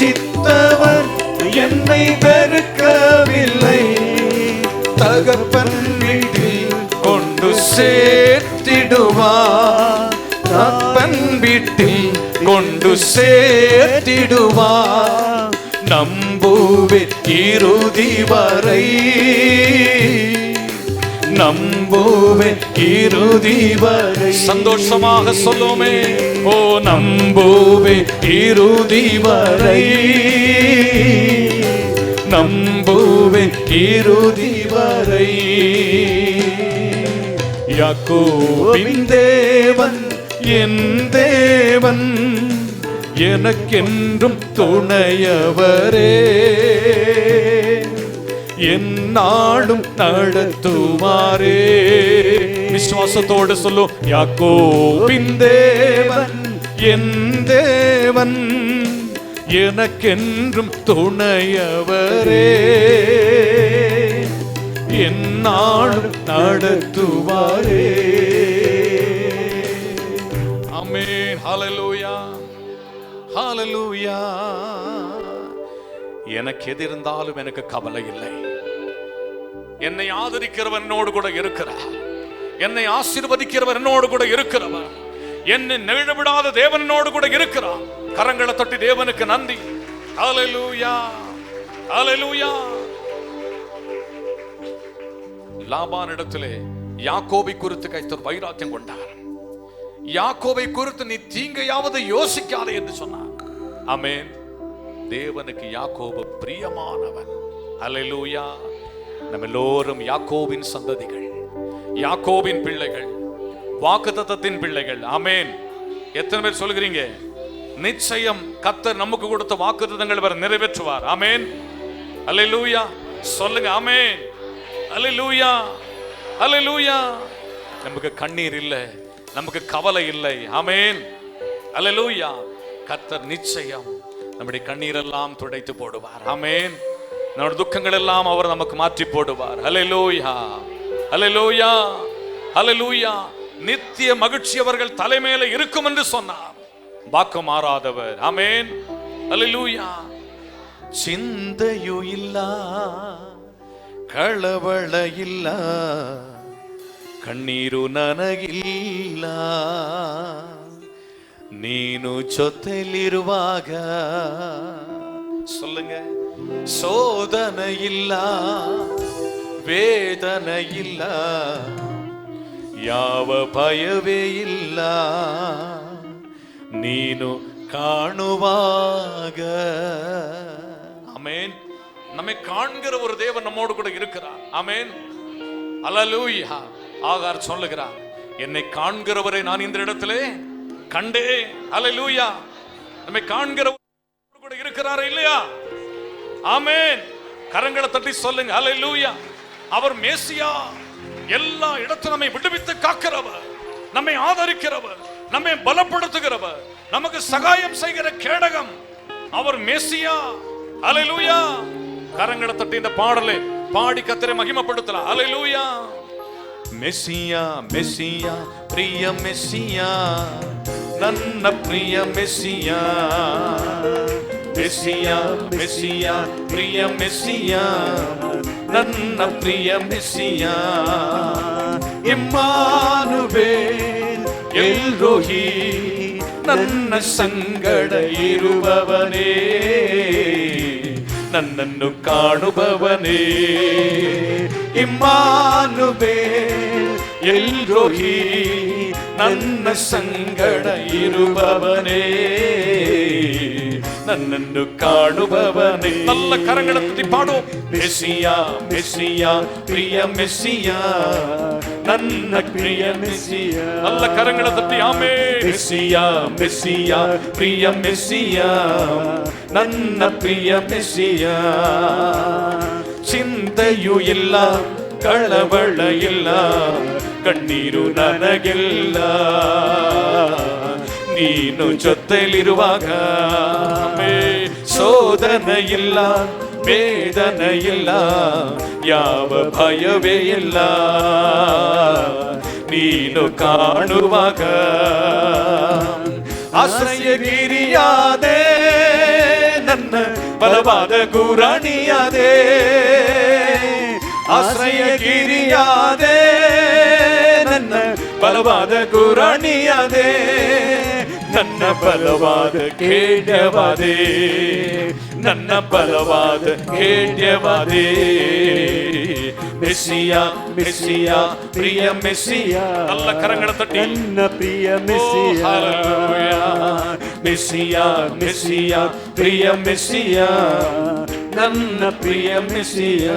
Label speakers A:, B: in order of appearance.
A: நேசித்தவர் என்னை வெறுக்கவில்லை. தகப்பன் வீட்டில் கொண்டு சேர்த்திடுவார், தகப்பன் வீட்டில் கொண்டு சேர்த்திடுவார். நம்புவேன் இறுதி வரை, நம்புவேன் இறுதி வரை. சந்தோஷமாக சொல்லுமே, ஓ நம்புவேன் இறுதி வரை, நம்புவேன் இறுதி வரை. யாக்கோபின் தேவன் என் தேவன், எனக்கென்றும் துணையவரே. என்னாலும் நடத்துவாரே. விசுவாசத்தோடு சொல்லு, யாக்கோபின் தேவன் என் தேவன், எனக்கென்றும் துணையவரே. என்னாலும் நடத்துவாரே. ஆமென். ஹல்லேலூயா, ஹல்லேலூயா. எனக்கு எது இருந்தாலும் எனக்கு கவலை இல்லை. என்னை ஆதரிக்கிறவர் என்னோடு கூட இருக்கிறார், என்னை ஆசீர்வதிக்கிறவர் என்னோடு கூட இருக்கிறவர், என்னை நெகிழவிடாத தேவன் என்னோடு கூட இருக்கிறார். கரங்களை தட்டி தேவனுக்கு நன்றி. ஹல்லேலூயா, ஹல்லேலூயா. லாபான் இடத்திலே யாக்கோபை குறித்து கைத்தர் வைராக்கியம் கொண்டார். யாக்கோபை குறித்து நீ தீங்கையாவது யோசிக்காதே என்று சொன்னார். ஆமென். தேவனுக்கு யாக்கோபு பிரியமானவன். ஹல்லேலூயா. நம்ம எல்லோரும் யாக்கோபின் சந்ததிகள், யாக்கோபின் பிள்ளைகள், வாக்குத்தத்தத்தின் பிள்ளைகள். ஆமென். எத்தனை பேர் சொல்லுகிறீங்க? நிச்சயம் கர்த்தர் நமக்கு கொடுத்த வாக்குத்தத்தங்களை அவர் நிறைவேற்றுவார். ஆமென். ஹல்லேலூயா. சொல்லுங்க ஆமென். ஹல்லேலூயா, ஹல்லேலூயா. நமக்கு கண்ணீர் இல்லை, நமக்கு கவலை இல்லை. ஆமென். ஹல்லேலூயா. கர்த்தர் நிச்சயம் நம்முடைய கண்ணீரெல்லாம் துடைத்து போடுவார். ஆமென். நம்முடைய துக்கங்கள் எல்லாம் அவர் நமக்கு மாற்றி போடுவார். ஹல்லேலூயா, ஹல்லேலூயா, ஹல்லேலூயா. நித்திய மகிழ்ச்சி அவர்கள் தலைமையில இருக்கும் என்று சொன்னார். வாக்கு மாறாதவர். ஆமென். ஹல்லேலூயா. ಚಿಂತೆಯೂ ಇಲ್ಲ, ಕಳವಳ ಇಲ್ಲ, ಕಣ್ಣೀರು ನನಗಿಲ್ಲ, ನೀನು ಜೊತೆಲಿರುವಾಗ. சொல்லுங்க. சோதனை ಇಲ್ಲ, ವೇದನೆ ಇಲ್ಲ, ಯಾವ ಭಯವೇ ಇಲ್ಲ, ನೀನು ಕಾಣುವಾಗ. ஆமென். நம்மை காண்கிற ஒரு தேவன் நம்மோடு கூட இருக்கிறார். ஆமென். அல்லேலூயா. ஆகார் சொல்லுகிறார், என்னை காண்கிறவரை நான் இந்த இடத்திலே கண்டே. அல்லேலூயா. நம்மை காண்கிறவர் கூட இருக்கிறாரா இல்லையா? ஆமென். கரங்களை தட்டி சொல்லுங்க அல்லேலூயா. அவர் மேசியா. எல்லா இடத்திலும் நம்மை விடுவித்து காக்கிறவர், நம்மை ஆதரிக்கிறவர், நம்மை பலப்படுத்துகிறவர், நமக்கு சகாயம் செய்கிற கேடகம் அவர் மேசியா. அல்லேலூயா. கரங்களை தட்டி இந்த பாடலை பாடி கர்த்தரை மகிமைப்படுத்தலாம். அல்லேலூயா. மெஸ்ஸியா, மெஸ்ஸியா, பிரிய மெஸ்ஸியா, ನನ್ನ ಪ್ರಿಯ ಮೆಸ್ಸಿಯಾ. ಮೆಸ್ಸಿಯಾ, ಮೆಸ್ಸಿಯಾ, ಪ್ರಿಯ ಮೆಸ್ಸಿಯಾ, ನನ್ನ ಪ್ರಿಯ ಮೆಸ್ಸಿಯಾ. ಇಮ್ಮಾನುವೇಲ್ ಎಲ್ರೋಹಿ, ನನ್ನ ಸಂಗಡ ಇರುವವನೇ, ನನ್ನನ್ನು ಕಾಣುವವನೇ. ಇಮ್ಮಾನುವೇಲ್ ಎಲ್ರೋಹಿ, ನನ್ನ ಸಂಗಡ ಇರುವವನೇ, ನನ್ನನ್ನು ಕಾಣುವವನೇ. நல்ல கரங்களை தட்டி பாடும். மெஸ்ஸியா, மெஸ்ஸியா, பிரிய மெஸ்ஸியா, ನನ್ನ ಪ್ರಿಯ ಮೆಸ್ಸಿಯಾ. நல்ல கரங்களை தட்டி ஆமென். மெஸ்ஸியா, மெஸ்ஸியா, பிரிய மெஸ்ஸியா, ನನ್ನ ಪ್ರಿಯ ಮೆಸ್ಸಿಯಾ. ಚಿಂತೆಯೂ ಇಲ್ಲ, ಕಳವಳ ಇಲ್ಲ, ಕಣ್ಣೀರು ನನಗಿಲ್ಲ, ನೀನು ಜೊತೆಲಿರುವಾಗ. ಸೋದನೆ ಇಲ್ಲ, ವೇದನೆ ಇಲ್ಲ, ಯಾವ ಭಯವೇ ಇಲ್ಲ, ನೀನು ಕಾಣುವಾಗ. ಆಶ್ರಯಗಿರಿಯಾದೆ ನನ್ನ
B: ಬಲವಾದ ಗುರಾಣಿಯಾದೆ, ಆಶ್ರಯ ಗಿರಿಯಾದೆ, ನನ್ನ ಬಲವಾದ ಗುರಾಣಿಯಾದೆ, ನನ್ನ ಬಲವಾದ ಖೇಡ್ಯವಾದೆ, ನನ್ನ ಬಲವಾದ ಖೇಡ್ಯವಾದೆ. ಮೆಸ್ಸಿಯ ಮೆಸ್ಸಿಯ ಪ್ರಿಯ ಮೆಸ್ಸಿಯ,
A: ಎಲ್ಲ ಕರಗಳ ತಟ್ಟಿ
B: ನನ್ನ ಪ್ರಿಯ ಮೆಸ್ಸಿಯ, ಮೆಸ್ಸಿಯ ಮೆಸ್ಸಿಯ ಪ್ರಿಯ ಮೆಸ್ಸಿಯ, ನನ್ನ ಪ್ರಿಯ ಮೆಸ್ಸಿಯ.